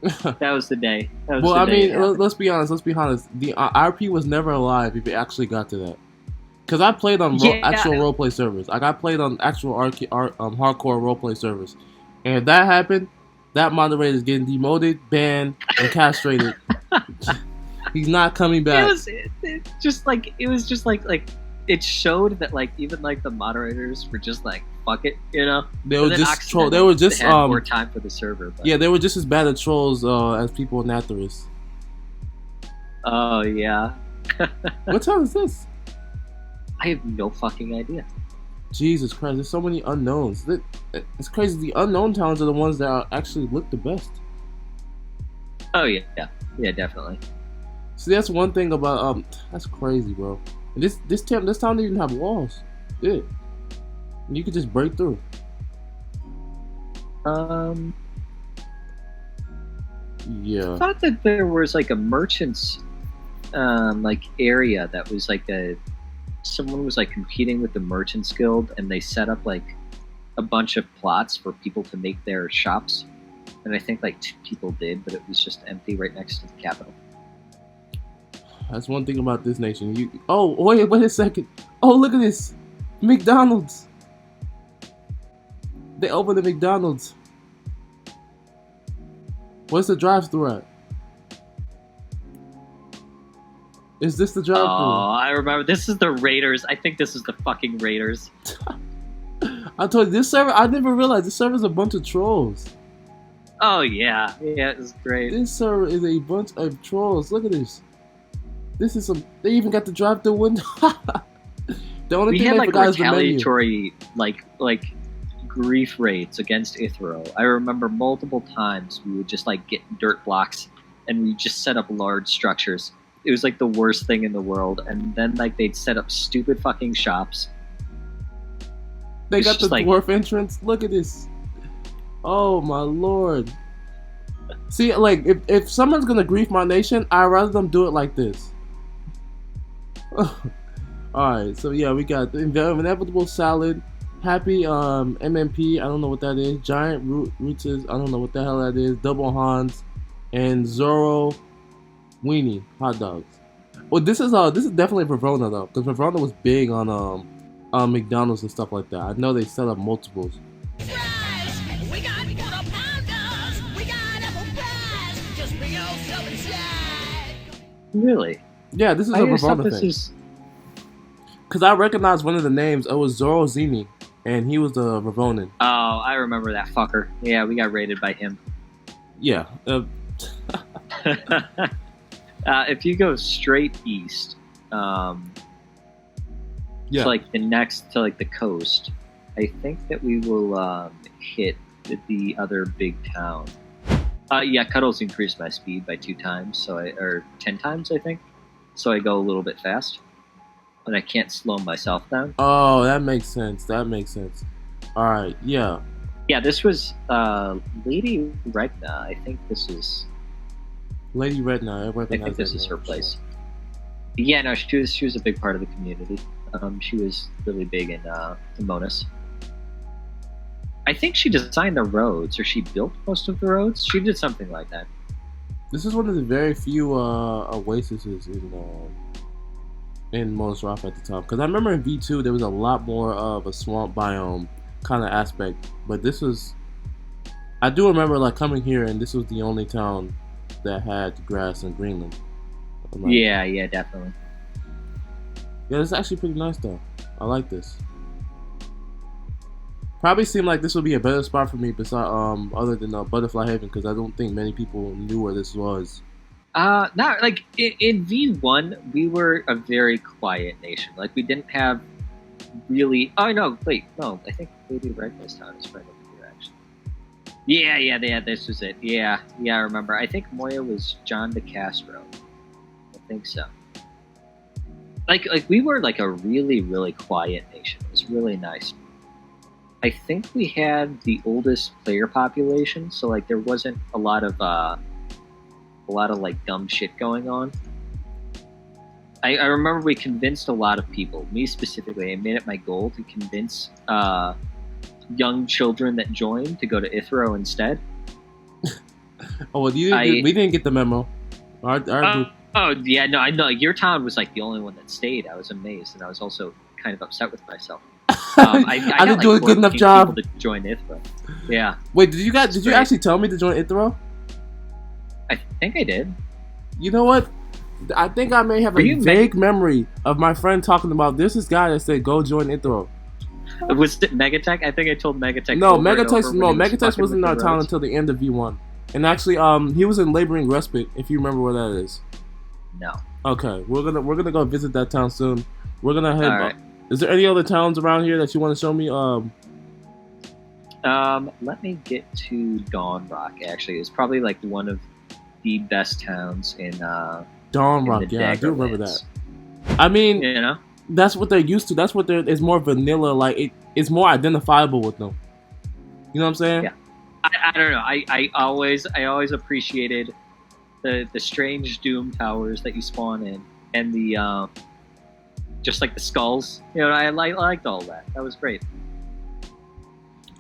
Speaker 1: That was the day. That was
Speaker 2: Well,
Speaker 1: the
Speaker 2: I
Speaker 1: day
Speaker 2: mean, let's be honest. The RP was never alive if it actually got to that. Because I played on actual roleplay servers. Like I played on actual hardcore roleplay servers, and if that happened, that moderator is getting demoted, banned, and castrated. He's not coming back.
Speaker 1: It was just like it showed that like even like the moderators were just like fuck it, you know.
Speaker 2: They were just troll. They were just
Speaker 1: had more time for the server. But.
Speaker 2: Yeah, they were just as bad at trolls as people in Atheros.
Speaker 1: Oh yeah.
Speaker 2: What time is this?
Speaker 1: I have no fucking idea.
Speaker 2: Jesus Christ, there's so many unknowns. It's crazy. The unknown towns are the ones that actually look the best.
Speaker 1: Oh yeah, definitely.
Speaker 2: See, that's one thing about that's crazy, bro. And this town doesn't even have walls. Yeah, you could just break through. Yeah.
Speaker 1: I thought that there was like a merchant's like area that was like someone was like competing with the Merchants Guild, and they set up like a bunch of plots for people to make their shops, and I think like 2 people did, but it was just empty right next to the capital.
Speaker 2: That's one thing about this nation. Oh wait a second. Oh, look at this, McDonald's. They opened the McDonald's. What's the drive-thru at? Is this the drive-thru?
Speaker 1: Oh, I remember. This is the Raiders. I think this is the fucking Raiders.
Speaker 2: I told you, this server, I never realized this server is a bunch of trolls.
Speaker 1: Oh, yeah. Yeah, it was great.
Speaker 2: This server is a bunch of trolls. Look at this. This is they even got the drive-thru window. The only
Speaker 1: we
Speaker 2: thing
Speaker 1: had
Speaker 2: they
Speaker 1: like
Speaker 2: forgot is the menu.
Speaker 1: retaliatory, like grief raids against Ithero. I remember multiple times we would just like get dirt blocks and we just set up large structures. It was like the worst thing in the world, and then like they'd set up stupid fucking shops.
Speaker 2: They got the dwarf entrance. Look at this. Oh my lord. See, like if someone's gonna grief my nation, I'd rather them do it like this. Alright, so yeah, we got the inevitable salad, happy MMP, I don't know what that is, giant roots, I don't know what the hell that is, double Hans, and Zorro weenie hot dogs. Well, this is definitely Vrovona though, because Vrovona was big on McDonald's and stuff like that. I know they set up multiples.
Speaker 6: We got quarter pounders. We got apple pies. Just be yourself inside.
Speaker 1: Really?
Speaker 2: Yeah, this is a Vrovona thing. Because I recognized one of the names. It was Zorro Zini, and he was the Rovonan.
Speaker 1: Oh, I remember that fucker. Yeah, we got raided by him.
Speaker 2: Yeah.
Speaker 1: If you go straight east,
Speaker 2: yeah,
Speaker 1: to like the next to like the coast, I think that we will hit the other big town. Yeah, Cuddles increased my speed by 2 times, or 10 times, I think. So I go a little bit fast, and I can't slow myself down.
Speaker 2: Oh, that makes sense. That makes sense. All right, yeah.
Speaker 1: Yeah, this was Lady Regna. I think this is
Speaker 2: Lady Regna.
Speaker 1: I think this is her place. Yeah, no, she was a big part of the community. She was really big in MONAS. I think she designed the roads, or she built most of the roads. She did something like that.
Speaker 2: This is one of the very few oases in MONAS Roth at the time. Because I remember in V2 there was a lot more of a swamp biome kind of aspect. But this was... I do remember like coming here and this was the only town that had grass and greenland. Like,
Speaker 1: yeah, definitely.
Speaker 2: Yeah, it's actually pretty nice though. I like this. Probably seemed like this would be a better spot for me, beside other than Butterfly Haven, because I don't think many people knew where this was.
Speaker 1: Not like in V1, we were a very quiet nation. Like we didn't have really. Oh no, wait, no. I think Lady Redness Town is right over here, actually. Yeah. This was it. Yeah. I remember. I think Moya was John de Castro. I think so. Like we were like a really, really quiet nation. It was really nice. I think we had the oldest player population, so like there wasn't a lot of like dumb shit going on. I remember we convinced a lot of people, me specifically. I made it my goal to convince young children that joined to go to Ithero instead.
Speaker 2: Oh, well, we didn't get the memo. Our group.
Speaker 1: Oh yeah, no, I know. Your town was like the only one that stayed. I was amazed, and I was also kind of upset with myself. I
Speaker 2: didn't do a good enough job
Speaker 1: to join Ithero. Yeah.
Speaker 2: Wait, did you actually tell me to join Ithero?
Speaker 1: I think I did.
Speaker 2: You know what? I think I may have a vague memory of my friend talking about this guy that said go join Ithero.
Speaker 1: Was it Megatech? I think I told Megatech.
Speaker 2: No, Megatech wasn't in our town until the end of V1. And actually, he was in Laboring Respite, if you remember where that is.
Speaker 1: No.
Speaker 2: Okay, we're gonna go visit that town soon. We're gonna head.
Speaker 1: All right.
Speaker 2: Is there any other towns around here that you want to show me?
Speaker 1: Let me get to Dawn Rock. Actually, it's probably like one of the best towns in
Speaker 2: Dawn Rock. Yeah, I do remember that. I mean,
Speaker 1: you know,
Speaker 2: that's what they're used to. That's what it's more vanilla. Like it's more identifiable with them. You know what I'm saying?
Speaker 1: Yeah. I don't know. I always appreciated the strange Doom towers that you spawn in, and the just like the skulls. You know, I liked all that. That was great.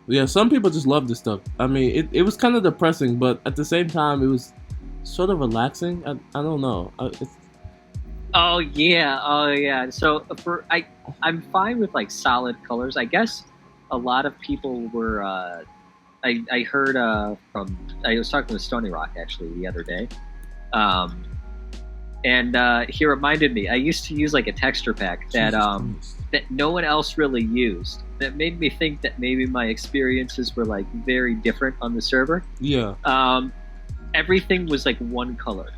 Speaker 2: Yeah, some people just love this stuff. I mean, it was kind of depressing, but at the same time, it was sort of relaxing. I don't know.
Speaker 1: Oh yeah. So I'm fine with like solid colors. I guess a lot of people were. I heard from. I was talking with Stony Rock actually the other day, and he reminded me. I used to use like a texture pack that that no one else really used. That made me think that maybe my experiences were like very different on the server.
Speaker 2: Yeah.
Speaker 1: Everything was like one color.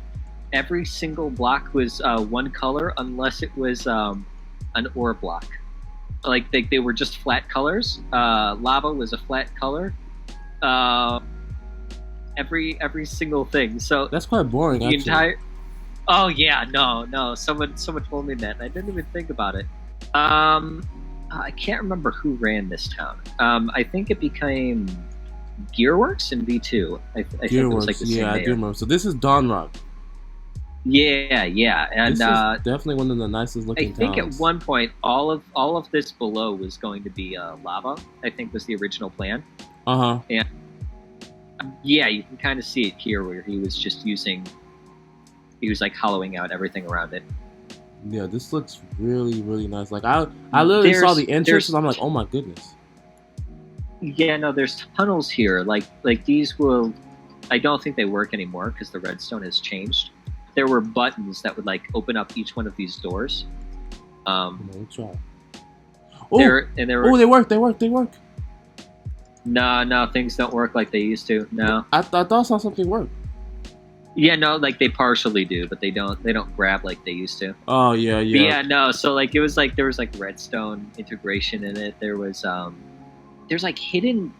Speaker 1: Every single block was one color unless it was an ore block. Like they were just flat colors. Lava was a flat color. Every single thing. So
Speaker 2: that's quite boring.
Speaker 1: The entire. Oh yeah, no. Someone told me that. And I didn't even think about it. I can't remember who ran this town. I think it became Gearworks in V2. I think it was like the same
Speaker 2: I do remember. So this is Dawn Rock.
Speaker 1: Yeah, and
Speaker 2: this is definitely one of the nicest looking towns.
Speaker 1: I think at one point all of this below was going to be lava. I think was the original plan. And yeah, you can kind of see it here where he was like hollowing out everything around it.
Speaker 2: Yeah, this looks really, really nice. Like I literally saw the entrance and I'm like, oh my goodness.
Speaker 1: Yeah, no, there's tunnels here. Like these will. I don't think they work anymore because the redstone has changed. There were buttons that would like open up each one of these doors.
Speaker 2: Let's try.
Speaker 1: They
Speaker 2: work.
Speaker 1: No, things don't work like they used to. No,
Speaker 2: I thought I saw something work.
Speaker 1: Yeah, no, like they partially do, but they don't grab like they used to.
Speaker 2: Oh yeah.
Speaker 1: But yeah, no. So like it was like there was like redstone integration in it. There was there's like hidden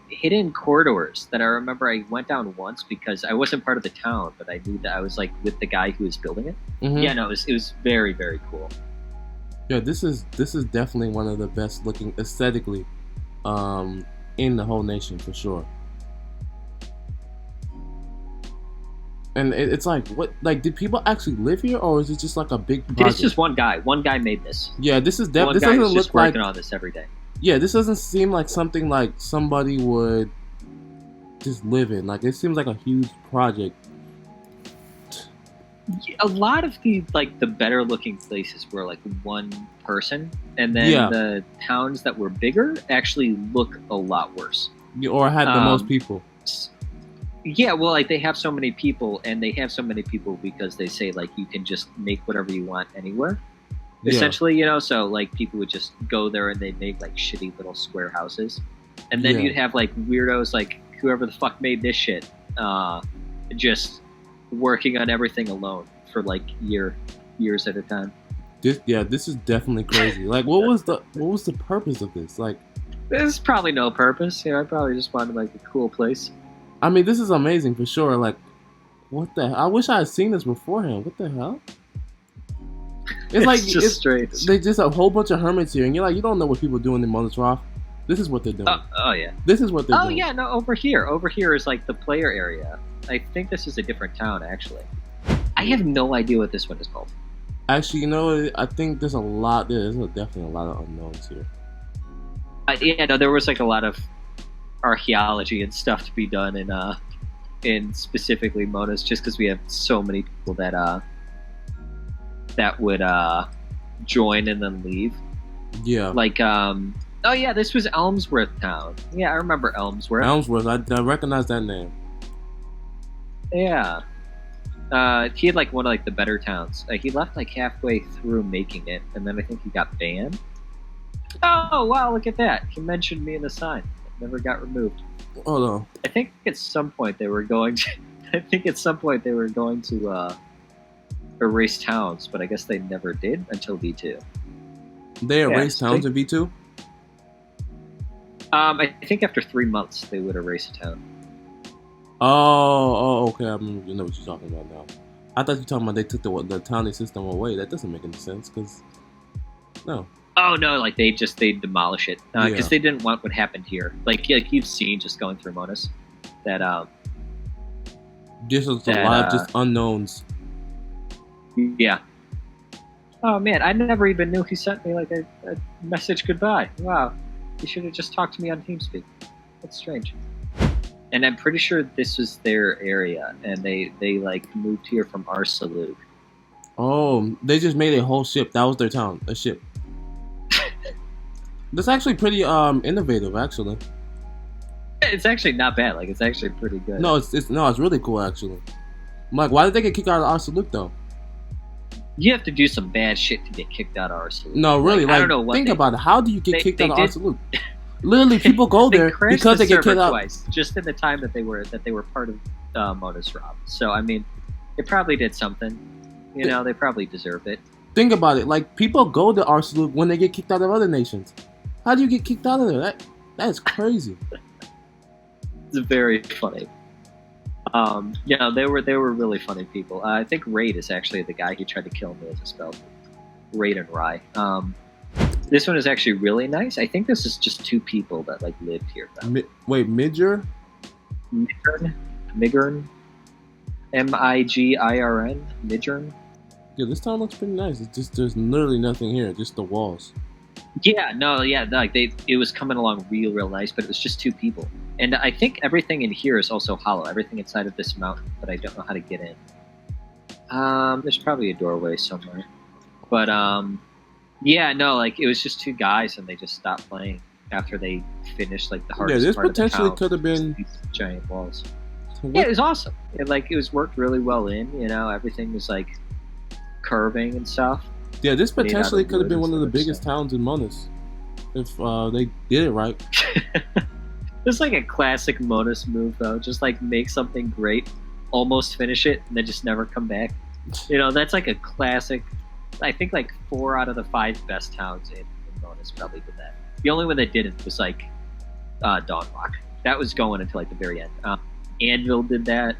Speaker 1: corridors that I remember I went down once because I wasn't part of the town, but I knew that I was like with the guy who was building it.
Speaker 2: Mm-hmm.
Speaker 1: Yeah, no, it was very, very cool.
Speaker 2: Yeah, this is definitely one of the best looking aesthetically in the whole nation for sure. And it's like, what? Like, did people actually live here, or is it just like a big project?
Speaker 1: It's just one guy. One guy made this.
Speaker 2: Yeah, this is definitely. This doesn't look like
Speaker 1: working on this every day.
Speaker 2: Yeah, this doesn't seem like something like somebody would just live in. Like, it seems like a huge project.
Speaker 1: A lot of the better looking places were like one person, and then the towns that were bigger actually look a lot worse.
Speaker 2: Or had the most people.
Speaker 1: Yeah, well, like they have so many people, and they have so many people because they say like you can just make whatever you want anywhere. Essentially, you know, so like people would just go there and they'd make like shitty little square houses. and then
Speaker 2: Yeah.
Speaker 1: you'd have like weirdos like whoever the fuck made this shit, just working on everything alone for like years at a time.
Speaker 2: This is definitely crazy. Like, what was the purpose of this? Like,
Speaker 1: There's probably no purpose. I probably just wanted like a cool place.
Speaker 2: I mean, this is amazing for sure. Like, what the? I wish I had seen this beforehand. What the hell? It's like
Speaker 1: just straight.
Speaker 2: They just a whole bunch of hermits here, and you're like, you don't know what people do in the MONAS Roth. This is what they're doing.
Speaker 1: Oh yeah.
Speaker 2: This is what they're
Speaker 1: Oh
Speaker 2: doing.
Speaker 1: yeah, no, over here is like the player area. I think this is a different town actually. I have no idea what this one is called.
Speaker 2: Actually, you know, I think there's definitely a lot of unknowns here.
Speaker 1: Yeah, no, there was like a lot of archaeology and stuff to be done in specifically MONAS, just because we have so many people that would join and then leave.
Speaker 2: Yeah.
Speaker 1: Like oh yeah, this was Elmsworth Town. Yeah, I remember Elmsworth.
Speaker 2: Elmsworth, I recognize that name.
Speaker 1: Yeah. He had like one of like the better towns. He left like halfway through making it, and then I think he got banned. Oh wow, look at that! He mentioned me in the sign. It never got removed.
Speaker 2: Hold on.
Speaker 1: I think at some point they were going to. Erase towns, but I guess they never did until V2.
Speaker 2: They erased
Speaker 1: so
Speaker 2: towns in V2?
Speaker 1: I think after 3 months they would erase a town.
Speaker 2: Oh, okay. I know what you're talking about now. I thought you were talking about they took the towning system away. That doesn't make any sense, because no.
Speaker 1: Oh no, like they demolish it because
Speaker 2: Yeah.
Speaker 1: they didn't want what happened here. Like you've seen just going through MONAS that
Speaker 2: Just a lot of just unknowns.
Speaker 1: yeah. Oh man, I never even knew he sent me like a message goodbye. Wow, he should have just talked to me on TeamSpeak. That's strange. And I'm pretty sure this was their area, and they like moved here from Ar-Selukk.
Speaker 2: Oh, they just made a whole ship. That was their town, a ship. That's actually pretty innovative, actually.
Speaker 1: It's actually not bad. Like it's actually pretty good.
Speaker 2: No, it's really cool, actually. I'm like, why did they get kicked out of Ar-Selukk though?
Speaker 1: You have to do some bad shit to get kicked out of Ar-Selukk.
Speaker 2: No, really.
Speaker 1: I don't know what
Speaker 2: think
Speaker 1: they-
Speaker 2: about it. How do you get
Speaker 1: they-
Speaker 2: kicked
Speaker 1: they
Speaker 2: out of
Speaker 1: did-
Speaker 2: Ar-Selukk? Literally, people go
Speaker 1: They
Speaker 2: there
Speaker 1: crashed
Speaker 2: because
Speaker 1: the
Speaker 2: they get
Speaker 1: server
Speaker 2: kicked out.
Speaker 1: twice, just in the time that they were part of MONAS Roth. So I mean, it probably did something. You know, they probably deserved it.
Speaker 2: Think about it. Like, people go to Ar-Selukk when they get kicked out of other nations. How do you get kicked out of there? That is crazy.
Speaker 1: It's very funny. You know, they were really funny people. I think Raid is actually the guy who tried to kill me as a spell. Raid and Rye. This one is actually really nice. I think this is just 2 people that like lived here.
Speaker 2: Wait, Midger?
Speaker 1: Migurn, Migirn, Midgern.
Speaker 2: Yeah, this town looks pretty nice. It's just there's literally nothing here, just the walls.
Speaker 1: Yeah, no, yeah, like it was coming along real nice, but it was just 2 people. And I think everything in here is also hollow. Everything inside of this mountain, but I don't know how to get in. There's probably a doorway somewhere, but yeah, no, like it was just 2 guys, and they just stopped playing after they finished like the hardest.
Speaker 2: Yeah, this
Speaker 1: part of the
Speaker 2: potentially
Speaker 1: town,
Speaker 2: could have been
Speaker 1: these giant walls. Yeah, it was awesome. It was worked really well in. You know, everything was like curving and stuff.
Speaker 2: Yeah, this
Speaker 1: made out of
Speaker 2: potentially could have been
Speaker 1: wood
Speaker 2: one of the
Speaker 1: and stuff,
Speaker 2: biggest
Speaker 1: so.
Speaker 2: towns in MONAS if they did it right.
Speaker 1: It's like a classic MONAS move, though. Just like make something great, almost finish it, and then just never come back. You know, that's like a classic. I think like 4 out of the 5 best towns in MONAS probably did that. The only one that didn't was like Dawnlock. That was going until like the very end. Anvil did that.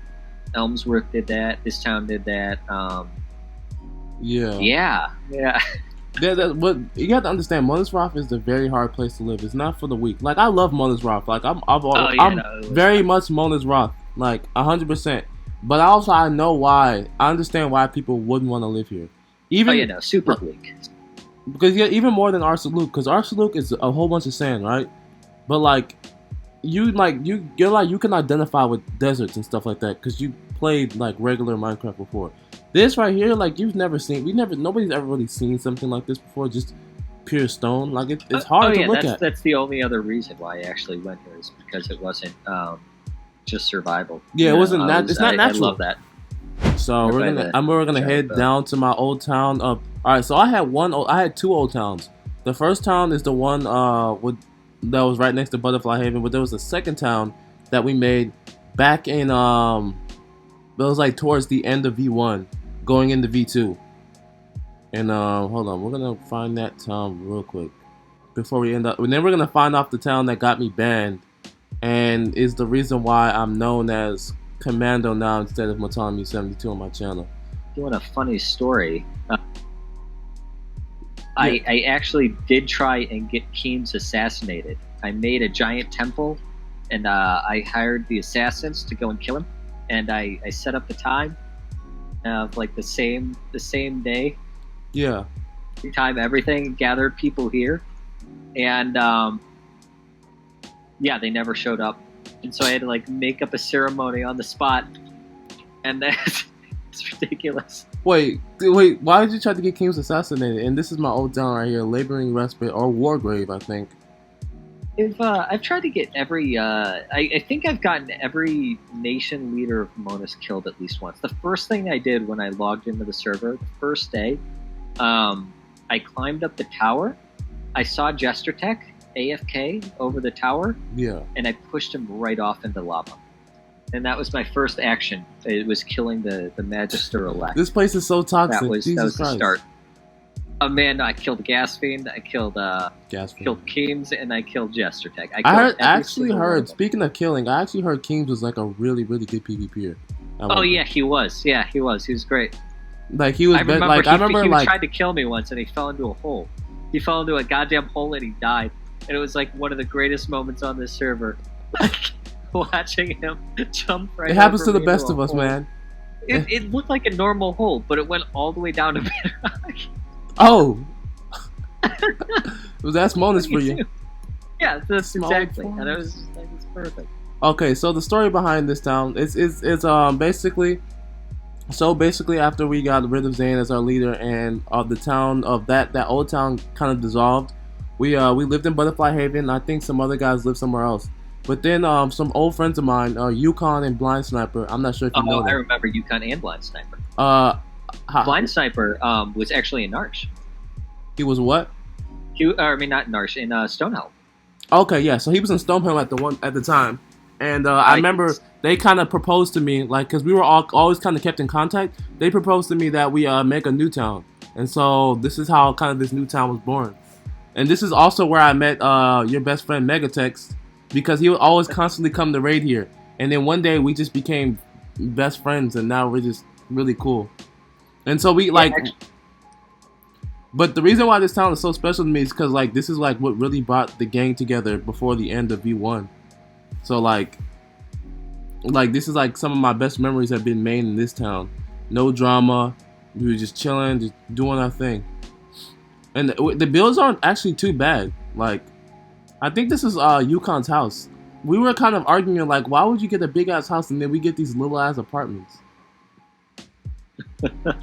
Speaker 1: Elmsworth did that. This town did that.
Speaker 2: Yeah.
Speaker 1: Yeah.
Speaker 2: What you have to understand, MONAS Roth is a very hard place to live. It's not for the weak. Like, I love MONAS Roth. Like, I'm very much MONAS Roth. Like 100%. But also, I know why. I understand why people wouldn't want to live here. Even
Speaker 1: super bleak.
Speaker 2: Because even more than Ar-Selukk, because Ar-Selukk is a whole bunch of sand, right? But like, you can identify with deserts and stuff like that because you played like regular Minecraft before. This right here, like nobody's ever really seen something like this before. Just pure stone. Like it's hard to look at.
Speaker 1: That's the only other reason why I actually went here is because it wasn't just survival.
Speaker 2: Yeah, it wasn't that. It's not natural.
Speaker 1: I love that.
Speaker 2: So we're gonna head down to my old town. All right, so I had 2 old towns. The first town is the one with that was right next to Butterfly Haven, but there was a second town that we made back in it was like towards the end of V1, going into V2. And hold on, we're gonna find that town real quick before we end up. And then we're gonna find off the town that got me banned, and is the reason why I'm known as Commando now instead of Autonomy72 on my channel.
Speaker 1: Doing a funny story. I actually did try and get Keems assassinated. I made a giant temple, and I hired the assassins to go and kill him. And I set up the time of like the same day.
Speaker 2: Yeah.
Speaker 1: Time everything, gathered people here, and yeah, they never showed up, and so I had to like make up a ceremony on the spot, and that's it's ridiculous.
Speaker 2: Wait, why did you try to get Keems assassinated? And this is my old town right here, Laboring Respite or Wargrave, I think.
Speaker 1: I've tried to get every I think I've gotten every nation leader of MONAS killed at least once. The first thing I did when I logged into the server, the first day, I climbed up the tower. I saw Jester Tech AFK over the tower.
Speaker 2: Yeah. And
Speaker 1: I pushed him right off into lava. And that was my first action. It was killing the Magister elect.
Speaker 2: This place is so toxic.
Speaker 1: That was the start. Oh man, I killed Gas Fiend, I killed Keems, and I killed Jester Tech. I actually
Speaker 2: heard, speaking of killing, I actually heard Keems was like a really, really good PvPer.
Speaker 1: Oh yeah, he was. Yeah, he was. He was great.
Speaker 2: Like he was. I remember
Speaker 1: he tried to kill me once, and he fell into a hole. He fell into a goddamn hole, and he died. And it was like one of the greatest moments on this server, like watching him jump right.
Speaker 2: It happens to the best of us, man.
Speaker 1: It looked like a normal hole, but it went all the way down to bedrock.
Speaker 2: Oh, that's MONAS for you.
Speaker 1: Yeah, that's exactly, and it was perfect.
Speaker 2: Okay, so the story behind this town is basically after we got rid of Zane as our leader and the town of that old town kind of dissolved, we lived in Butterfly Haven. I think some other guys lived somewhere else. But then some old friends of mine, Yukon and Blind Sniper. I'm not sure if you know them.
Speaker 1: I remember Yukon and Blind Sniper. Blind Sniper was actually in Narsh.
Speaker 2: He was what?
Speaker 1: Not Narsh, in Stonehelm.
Speaker 2: Okay, yeah. So he was in Stonehelm at the time, and I remember they kind of proposed to me, like, because we were always kind of kept in contact. They proposed to me that we make a new town, and so this is how kind of this new town was born. And this is also where I met your best friend Megatex, because he would always constantly come to raid here. And then one day we just became best friends, and now we're just really cool. And so we but the reason why this town is so special to me is because like this is like what really brought the gang together before the end of V1. So like this is like some of my best memories have been made in this town. No drama, we were just chilling, just doing our thing. And the builds aren't actually too bad. Like, I think this is Yukon's house. We were kind of arguing like, why would you get a big ass house and then we get these little ass apartments?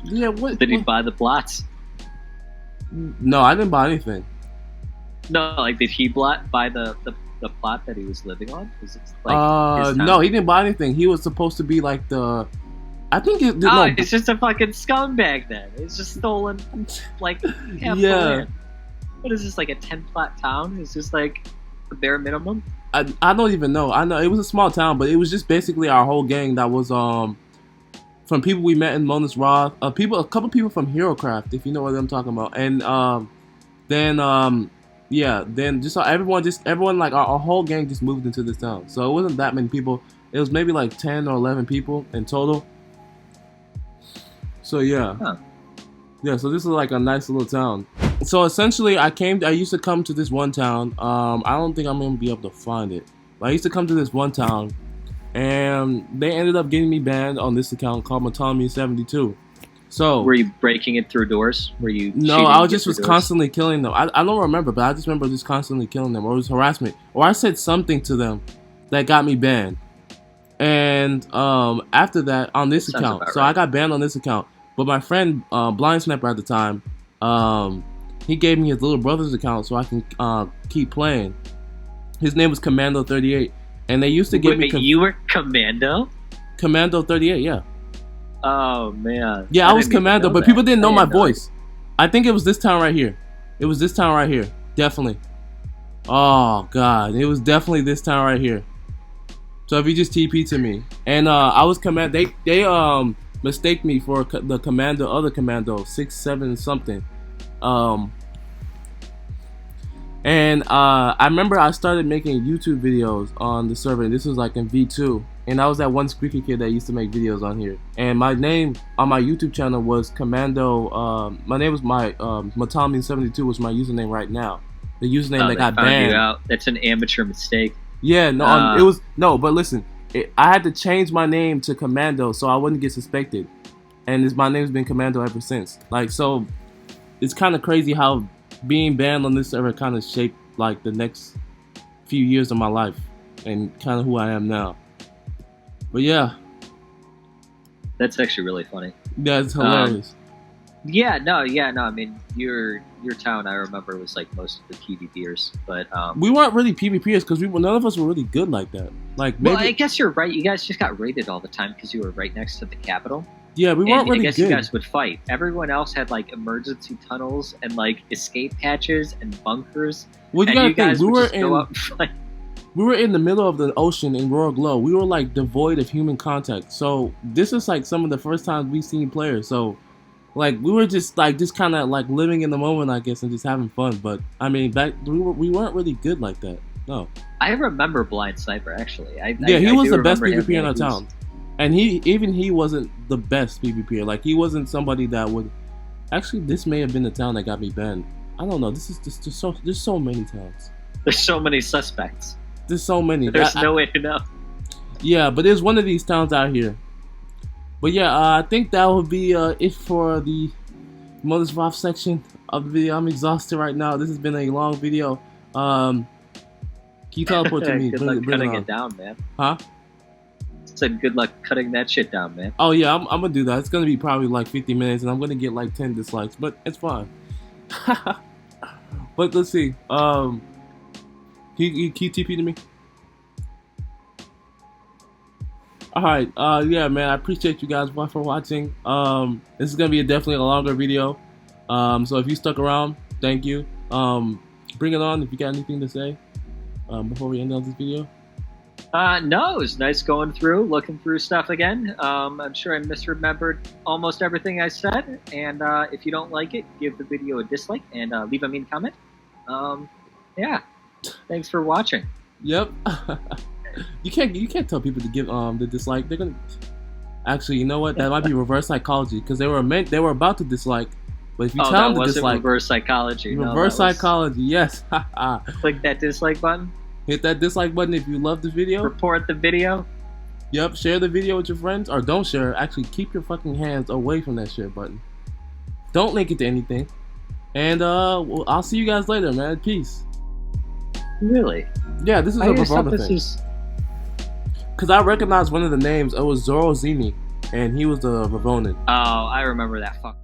Speaker 2: Yeah, what?
Speaker 1: Did he buy the plots?
Speaker 2: No, I didn't buy anything.
Speaker 1: No, like did he buy the plot that he was living on? Was it like
Speaker 2: no, he didn't buy anything. He was supposed to be like the. I think it.
Speaker 1: Oh,
Speaker 2: no,
Speaker 1: it's just a fucking scumbag then. It's just stolen, like half the
Speaker 2: yeah.
Speaker 1: land. What is this, like a 10-plot town? It's just like the bare minimum.
Speaker 2: I don't even know. I know it was a small town, but it was just basically our whole gang that was from people we met in MONAS Roth, a couple people from HeroCraft, if you know what I'm talking about, and then just everyone like our whole gang just moved into this town. So it wasn't that many people. It was maybe like 10 or 11 people in total. So yeah.
Speaker 1: Huh.
Speaker 2: Yeah, so this is like a nice little town. So essentially I used to come to this one town. I don't think I'm gonna be able to find it. But I used to come to this one town, and they ended up getting me banned on this account called Autonomy72. So
Speaker 1: were you breaking it through doors? Were you?
Speaker 2: No, I was constantly killing them. I don't remember, but I just remember just constantly killing them, or it was harassment, or I said something to them that got me banned. And after that, on this account, so right. I got banned on this account. But my friend, Blind Sniper at the time, he gave me his little brother's account so I can keep playing. His name was Commando38, and they used to give me.
Speaker 1: You were Commando?
Speaker 2: Commando38, yeah.
Speaker 1: Oh man.
Speaker 2: Yeah, I was Commando, but people didn't know my voice. I think it was this town right here. It was this town right here, definitely. Oh god, it was definitely this town right here. So if you just TP to me, and I was they mistaked me for the other commando 6-7 something, and I remember I started making YouTube videos on the server, and this was like in V2, and I was that one squeaky kid that used to make videos on here, and my name on my YouTube channel was Commando. My name was Matami72 was my username right now. The username that got banned.
Speaker 1: You out. That's an amateur mistake.
Speaker 2: Yeah, no, it was no, but listen, I had to change my name to Commando so I wouldn't get suspected, and my name's been Commando ever since. Like, so it's kind of crazy how being banned on this server kind of shaped like the next few years of my life and kind of who I am now. But yeah,
Speaker 1: that's actually really funny.
Speaker 2: That's hilarious.
Speaker 1: Yeah, no. I mean, your town, I remember, was like most of the PvPers, but
Speaker 2: we weren't really PvPers because none of us were really good like that. Like, maybe,
Speaker 1: well, I guess you're right. You guys just got raided all the time because you were right next to the capital.
Speaker 2: Yeah, we weren't really good.
Speaker 1: I guess you guys would fight. Everyone else had like emergency tunnels and like escape hatches and bunkers.
Speaker 2: Well, you gotta think, we were in the middle of the ocean in Roreg Logh. We were like devoid of human contact. So this is like some of the first times we've seen players. So like we were just kind of like living in the moment, I guess, and just having fun. But I mean, we weren't really good like that. No.
Speaker 1: I remember Blind Sniper actually.
Speaker 2: He was the best PvP in our town, and he wasn't the best PvPer. Like, he wasn't somebody that would. Actually, this may have been the town that got me banned. I don't know. This is just there's so many towns.
Speaker 1: There's so many suspects.
Speaker 2: There's so many.
Speaker 1: There's no way to know.
Speaker 2: Yeah, but there's one of these towns out here. But yeah, I think that would be it for the MONAS Roth section of the video. I'm exhausted right now. This has been a long video. Can you teleport to me?
Speaker 1: Good luck cutting it down, man.
Speaker 2: Huh?
Speaker 1: Said good luck cutting that shit down, man.
Speaker 2: Oh yeah, I'm gonna do that. It's gonna be probably like 50 minutes, and I'm gonna get like 10 dislikes, but it's fine. But let's see. Can you TP to me? Alright, yeah, man, I appreciate you guys for watching. This is gonna be definitely a longer video. So if you stuck around, thank you. Bring it on if you got anything to say before we end on this video.
Speaker 1: No, it was nice looking through stuff again. I'm sure I misremembered almost everything I said, and if you don't like it, give the video a dislike and leave a mean comment. Yeah, thanks for watching.
Speaker 2: Yep. You can't tell people to give the dislike. They're gonna actually, you know what? That might be reverse psychology because they were about to dislike, but if you tell them to dislike,
Speaker 1: reverse psychology.
Speaker 2: Reverse psychology. Yes.
Speaker 1: Click that dislike button.
Speaker 2: Hit that dislike button if you love the video.
Speaker 1: Report the video.
Speaker 2: Yep. Share the video with your friends, or don't share. Actually, keep your fucking hands away from that share button. Don't link it to anything. And I'll see you guys later, man. Peace.
Speaker 1: Really?
Speaker 2: Yeah, this is a Vrovona thing. Because I recognized one of the names. It was Zorozini, and he was the Vrovona.
Speaker 1: Oh, I remember that fuck.